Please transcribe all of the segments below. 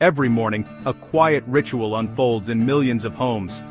Every morning, a quiet ritual unfolds in millions of homes.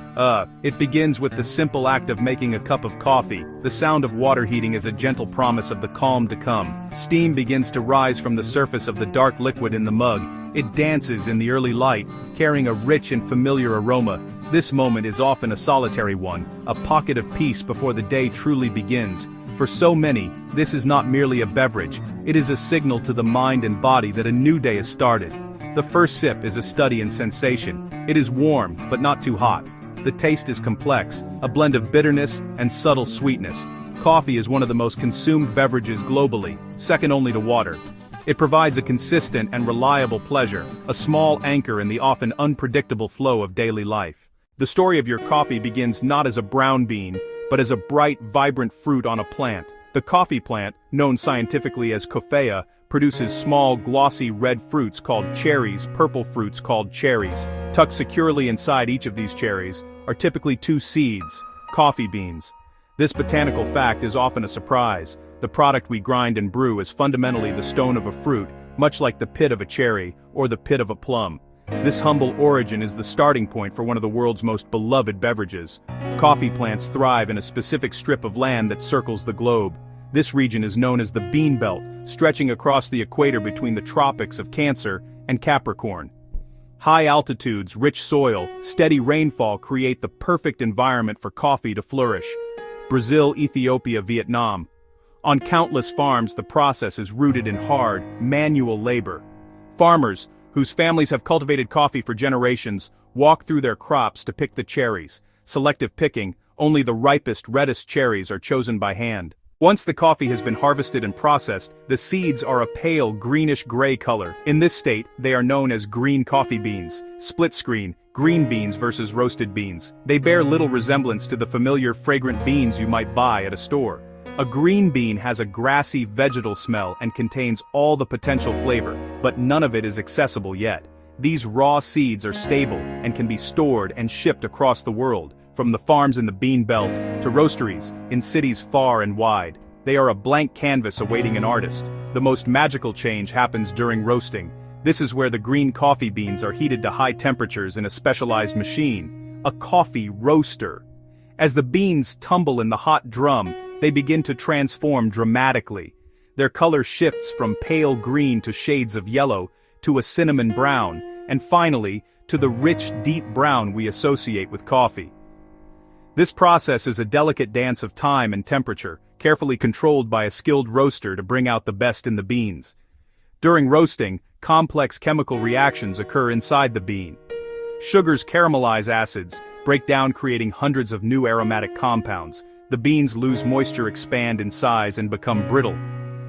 It begins with the simple act of making a cup of coffee. The sound of water heating is a gentle promise of the calm to come. Steam begins to rise from the surface of the dark liquid in the mug. It dances in the early light, carrying a rich and familiar aroma. This moment is often a solitary one, a pocket of peace before the day truly begins. For so many, this is not merely a beverage, it is a signal to the mind and body that a new day has started. The first sip is a study in sensation. It is warm, but not too hot. The taste is complex, a blend of bitterness and subtle sweetness. Coffee is one of the most consumed beverages globally, second only to water. It provides a consistent and reliable pleasure, a small anchor in the often unpredictable flow of daily life. The story of your coffee begins not as a brown bean, but as a bright, vibrant fruit on a plant. The coffee plant, known scientifically as Coffea, produces small, glossy red fruits called cherries, purple fruits called cherries. Tucked securely inside each of these cherries are typically two seeds, coffee beans. This botanical fact is often a surprise. The product we grind and brew is fundamentally the stone of a fruit, much like the pit of a cherry or the pit of a plum. This humble origin is the starting point for one of the world's most beloved beverages. Coffee plants thrive in a specific strip of land that circles the globe. This region is known as the bean belt, stretching across the equator between the tropics of Cancer and Capricorn. High altitudes, rich soil, steady rainfall create the perfect environment for coffee to flourish. Brazil, Ethiopia, Vietnam. On countless farms, the process is rooted in hard, manual labor. Farmers, whose families have cultivated coffee for generations, walk through their crops to pick the cherries. Selective picking, only the ripest, reddest cherries are chosen by hand. Once the coffee has been harvested and processed, the seeds are a pale greenish-gray color. In this state, they are known as green coffee beans. Split screen, green beans versus roasted beans. They bear little resemblance to the familiar fragrant beans you might buy at a store. A green bean has a grassy vegetal smell and contains all the potential flavor, but none of it is accessible yet. These raw seeds are stable and can be stored and shipped across the world. From the farms in the bean belt to roasteries in cities far and wide, they are a blank canvas awaiting an artist. The most magical change happens during roasting. This is where the green coffee beans are heated to high temperatures in a specialized machine, a coffee roaster. As the beans tumble in the hot drum, they begin to transform dramatically. Their color shifts from pale green to shades of yellow, to a cinnamon brown, and finally, to the rich, deep brown we associate with coffee. This process is a delicate dance of time and temperature, carefully controlled by a skilled roaster to bring out the best in the beans. During roasting, complex chemical reactions occur inside the bean. Sugars caramelize acids, break down creating hundreds of new aromatic compounds. The beans lose moisture, expand in size, and become brittle.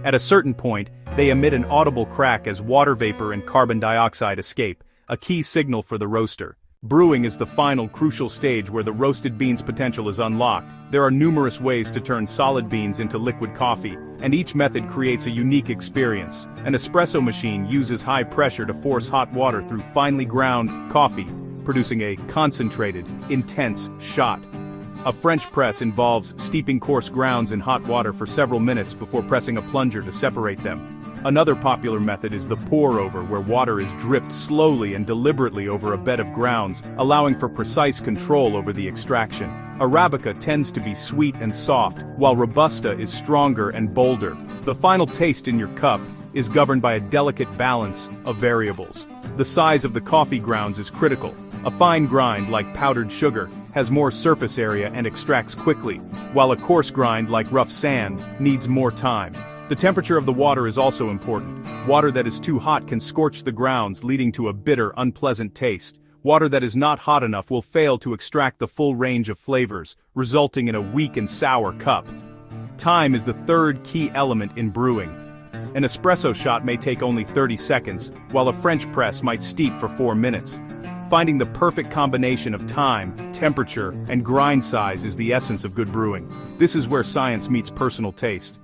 At a certain point, they emit an audible crack as water vapor and carbon dioxide escape, a key signal for the roaster. Brewing is the final crucial stage where the roasted bean's potential is unlocked. There are numerous ways to turn solid beans into liquid coffee, and each method creates a unique experience. An espresso machine uses high pressure to force hot water through finely ground coffee, producing a concentrated, intense shot. A French press involves steeping coarse grounds in hot water for several minutes before pressing a plunger to separate them. Another popular method is the pour-over, where water is dripped slowly and deliberately over a bed of grounds, allowing for precise control over the extraction. Arabica tends to be sweet and soft, while Robusta is stronger and bolder. The final taste in your cup is governed by a delicate balance of variables. The size of the coffee grounds is critical. A fine grind, like powdered sugar, has more surface area and extracts quickly, while a coarse grind, like rough sand, needs more time. The temperature of the water is also important. Water that is too hot can scorch the grounds, leading to a bitter, unpleasant taste. Water that is not hot enough will fail to extract the full range of flavors, resulting in a weak and sour cup. Time is the third key element in brewing. An espresso shot may take only 30 seconds, while a French press might steep for 4 minutes. Finding the perfect combination of time, temperature, and grind size is the essence of good brewing. This is where science meets personal taste.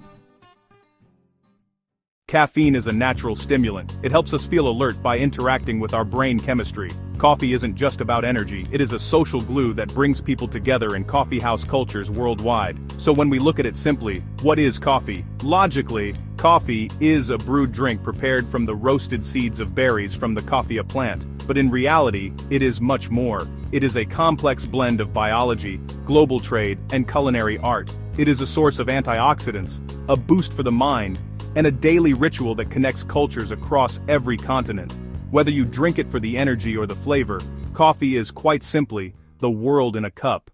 Caffeine is a natural stimulant. It helps us feel alert by interacting with our brain chemistry. Coffee isn't just about energy, it is a social glue that brings people together in coffeehouse cultures worldwide. So when we look at it simply, what is coffee? Logically, Coffee is a brewed drink prepared from the roasted seeds of berries from the coffea plant, but in reality, it is much more. It is a complex blend of biology, global trade, and culinary art. It is a source of antioxidants, a boost for the mind, and a daily ritual that connects cultures across every continent. Whether you drink it for the energy or the flavor, coffee is quite simply the world in a cup.